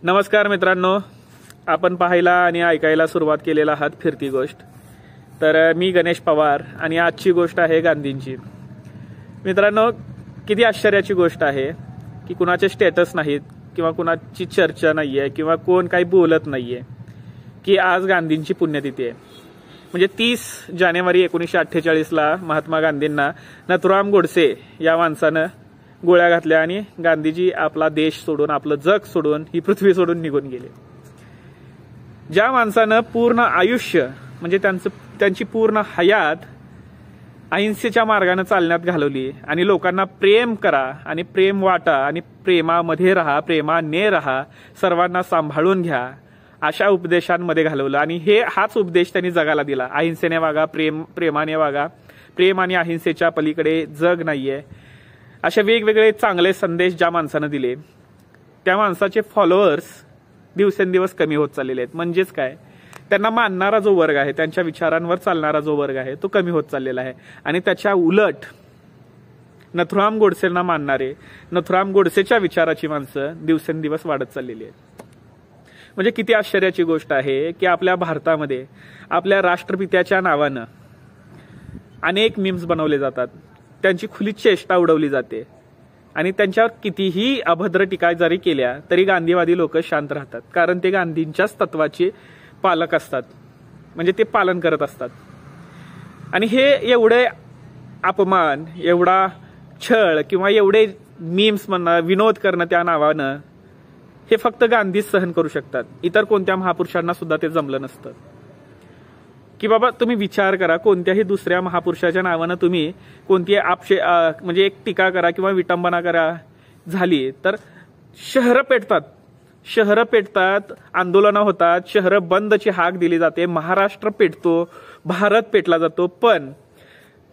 नमस्कार मित्रांनो, आपण पाहायला आणि ऐकायला सुरुवात केलेला आहात फिरती गोष्ट. तर मी गणेश पवार आणि आजची गोष्ट आहे गांधींची. मित्रांनो, किती आश्चर्याची गोष्ट आहे की कुणाचे स्टेटस नाहीत किंवा कुणाची चर्चा नाहीये किंवा कोण काही बोलत नाहीये की आज गांधींची पुण्यतिथी आहे. म्हणजे 30 जानेवारी 1948ला महात्मा गांधींना नथुराम गोडसे या माणसानं गोळ्या घातल्या आणि गांधीजी आपला देश सोडून, आपलं जग सोडून, ही पृथ्वी सोडून निघून गेले. ज्या माणसानं पूर्ण आयुष्य म्हणजे त्यांची पूर्ण हयात अहिंसेच्या मार्गाने चालण्यात घालवली आणि लोकांना प्रेम करा आणि प्रेम वाटा आणि प्रेमामध्ये राहा, प्रेमाने राहा, सर्वांना सांभाळून घ्या, अशा उपदेशांमध्ये घालवलं. आणि हाच उपदेश त्यांनी जगाला दिला. अहिंसेने वागा, प्रेमाने वागा, प्रेम आणि अहिंसेच्या पलीकडे जग नाहीये, असे वेगवेगळे चांगले संदेश ज्या माणसानं दिले त्या माणसाचे फॉलोअर्स दिवसेंदिवस कमी होत चाललेले आहेत. म्हणजेच काय, त्यांना मानणारा जो वर्ग आहे, त्यांच्या विचारांवर चालणारा जो वर्ग आहे तो कमी होत चाललेला आहे. आणि त्याच्या उलट नथुराम गोडसेंना मानणारे, नथुराम गोडसेच्या विचाराची माणसं दिवसेंदिवस वाढत चाललेली आहेत. म्हणजे किती आश्चर्याची गोष्ट आहे की आपल्या भारतामध्ये आपल्या राष्ट्रपित्याच्या नावानं अनेक मीम्स बनवले जातात, त्यांची खुली चेष्टा उडवली जाते आणि त्यांच्यावर कितीही अभद्र टीका जरी केल्या तरी गांधीवादी लोक शांत राहतात, कारण ते गांधींच्याच तत्वाचे पालक असतात, म्हणजे ते पालन करत असतात. आणि हे एवढे अपमान, एवढा छळ किंवा एवढे मीम्स म्हणणं, विनोद करणं त्या नावानं हे फक्त गांधीच सहन करू शकतात. इतर कोणत्या महापुरुषांना सुद्धा ते जमलं नसतं. की बाबा तुम्ही विचार करा, कोणत्याही दुसऱ्या महापुरुषाच्या नावानं तुम्ही कोणती म्हणजे एक टीका करा किंवा विटंबना करा झाली तर शहरं पेटतात, आंदोलनं होतात, शहरं बंदची हाक दिली जाते, महाराष्ट्र पेटतो, भारत पेटला जातो. पण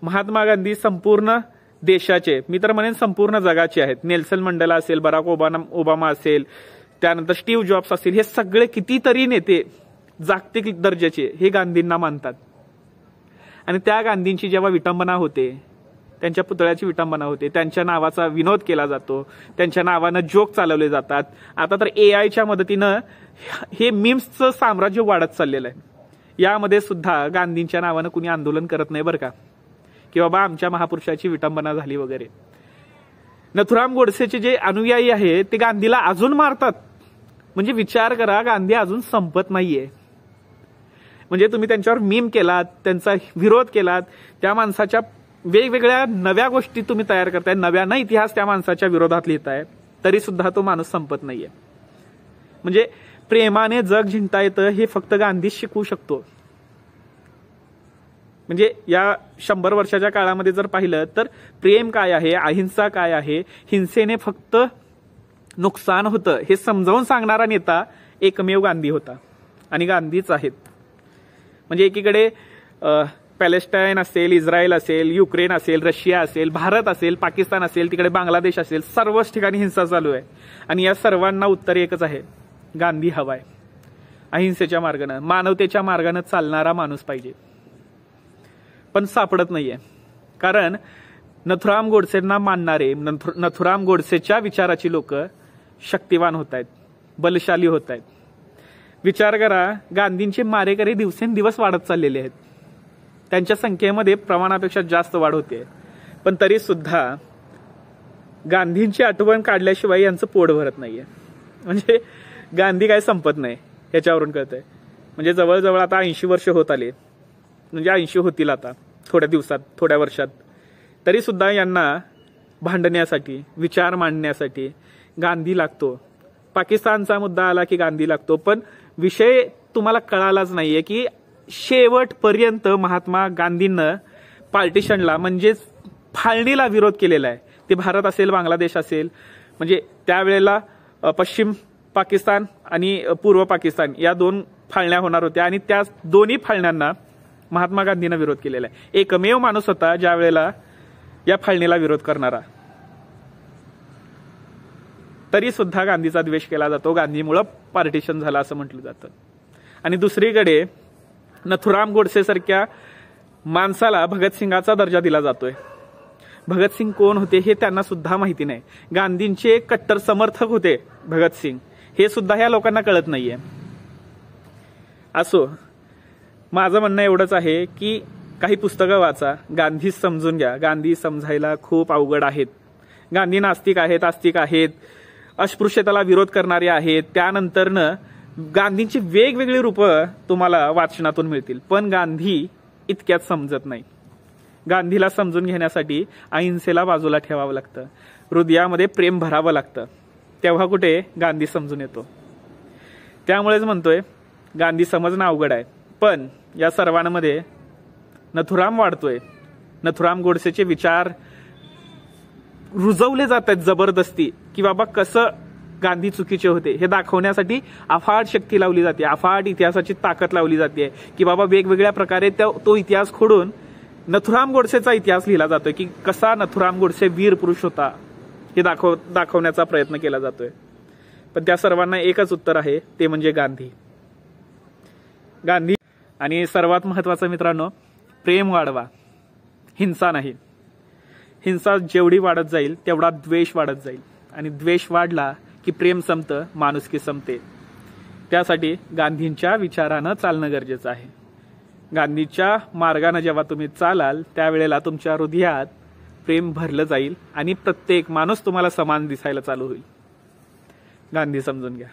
महात्मा गांधी संपूर्ण देशाचे, मी तर म्हणेन संपूर्ण जगाचे आहेत. नेल्सन मंडेला असेल, बराक ओबामा असेल, त्यानंतर स्टीव्ह जॉब्स असेल, हे सगळे कितीतरी नेते जागतिक दर्जाचे हे गांधींना मानतात. आणि त्या गांधींची जेव्हा विटंबना होते, त्यांच्या पुतळ्याची विटंबना होते, त्यांच्या नावाचा विनोद केला जातो, त्यांच्या नावानं जोक चालवले जातात. आता तर AIच्या मदतीनं हे मीम्सचं साम्राज्य वाढत चाललेलं आहे. यामध्ये सुद्धा गांधींच्या नावानं कुणी आंदोलन करत नाही बरं का, की बाबा आमच्या महापुरुषाची विटंबना झाली वगैरे. नथुराम गोडसेचे जे अनुयायी आहेत ते गांधीला अजून मारतात. म्हणजे विचार करा, गांधी अजून संपत नाहीये. म्हणजे तुम्ही त्यांच्यावर मीम केलात, त्यांचा विरोध केलात, त्या माणसाच्या वेगवेगळ्या नव्या गोष्टी तुम्ही तयार करताय, नव्यानं इतिहास त्या माणसाच्या विरोधात लिहिताय, तरी सुद्धा तो माणूस संपत नाहीये. म्हणजे प्रेमाने जग जिंकता येतं हे फक्त गांधीच शिकवू शकतो. म्हणजे या 100 वर्षाच्या काळामध्ये जर पाहिलं तर प्रेम काय आहे, अहिंसा काय आहे, हिंसेने फक्त नुकसान होतं हे समजावून सांगणारा नेता एकमेव गांधी होता आणि गांधीच आहेत. म्हणजे एकीकडे पॅलेस्टाईन असेल, इस्रायल असेल, युक्रेन असेल, रशिया असेल, भारत असेल, पाकिस्तान असेल, तिकडे बांगलादेश असेल, सर्वच ठिकाणी हिंसा चालू आहे. आणि या सर्वांना उत्तर एकच आहे, गांधी हवाय. अहिंसेच्या मार्गानं, मानवतेच्या मार्गानं चालणारा माणूस पाहिजे. पण सापडत नाहीये, कारण नथुराम गोडसेंना मानणारे, नथुराम गोडसेच्या विचाराची लोक शक्तिवान होत आहेत, बलशाली होत आहेत. विचार करा, गांधींचे मारेकरी दिवसेंदिवस वाढत चाललेले आहेत. त्यांच्या संख्येमध्ये प्रमाणापेक्षा जास्त वाढ होते. पण तरी सुद्धा गांधींची आठवण काढल्याशिवाय यांचं पोट भरत नाहीये. म्हणजे गांधी काय संपत नाही याच्यावरून कळतंय. म्हणजे जवळजवळ आता 80 वर्ष होत आले, म्हणजे 80 होतील आता थोड्या दिवसात, थोड्या वर्षात. तरी सुद्धा यांना भांडण्यासाठी, विचार मांडण्यासाठी गांधी लागतो. पाकिस्तानचा मुद्दा आला की गांधी लागतो. पण विषय तुम्हाला कळालाच नाहीये की शेवटपर्यंत महात्मा गांधींनं पार्टिशनला, म्हणजेच फाळणीला विरोध केलेला आहे. ते भारत असेल, बांगलादेश असेल, म्हणजे त्यावेळेला पश्चिम पाकिस्तान आणि पूर्व पाकिस्तान या 2 फाळण्या होणार होत्या आणि त्या दोन्ही फाळण्यांना महात्मा गांधींना विरोध केलेला आहे. एकमेव माणूस होता ज्या वेळेला या फाळणीला विरोध करणारा. तरी सुद्धा गांधीचा द्वेष केला जातो, गांधीमुळे पार्टिशन झालं असं म्हटलं जातं. आणि दुसरीकडे नथुराम गोडसे सारख्या माणसाला भगतसिंगाचा दर्जा दिला जातोय. भगतसिंग कोण होते हे त्यांना सुद्धा माहिती नाही. गांधींचे कट्टर समर्थक होते भगतसिंग, हे सुद्धा ह्या लोकांना कळत नाहीये. असो, माझं म्हणणं एवढंच आहे की काही पुस्तकं वाचा, गांधी समजून घ्या. गांधी समजायला खूप अवघड आहेत. गांधी नास्तिक आहेत, आस्तिक आहेत, अस्पृश्यतेला विरोध करणारे आहेत. त्यानंतरनं गांधींची वेगवेगळी रूपं तुम्हाला वाचनातून मिळतील, पण गांधी इतक्यात समजत नाही. गांधीला समजून घेण्यासाठी अहिंसेला बाजूला ठेवावं लागतं, हृदयामध्ये प्रेम भरावं लागतं, तेव्हा कुठे गांधी समजून येतो. त्यामुळेच म्हणतोय गांधी समजणं अवघड आहे. पण या सर्वांमध्ये नथुराम वाढतोय. नथुराम गोडसेचे विचार रुजवले जात आहेत जबरदस्ती, की बाबा कसं गांधी चुकीचे होते हे दाखवण्यासाठी अफाट शक्ती लावली जाते, अफाट इतिहासाची ताकद लावली जाते, की बाबा वेगवेगळ्या प्रकारे तो इतिहास खोडून नथुराम गोडसेचा इतिहास लिहिला जातोय, की कसा नथुराम गोडसे वीर पुरुष होता हे दाखवण्याचा प्रयत्न केला जातोय. पण त्या सर्वांना एकच उत्तर आहे, ते म्हणजे गांधी. आणि सर्वात महत्वाचं मित्रांनो, प्रेम वाढवा, हिंसा नाही. हिंसा जेवढी वाढत जाईल तेवढा द्वेष वाढत जाईल, आणि द्वेष वाढला की प्रेम संपतं, माणुसकी संपते. त्यासाठी गांधींच्या विचारानं चालणं गरजेचं आहे. गांधीच्या मार्गाने जेव्हा तुम्ही चालाल त्यावेळेला तुमच्या हृदयात प्रेम भरलं जाईल आणि प्रत्येक माणूस तुम्हाला समान दिसायला चालू होईल. गांधी समजून घ्या.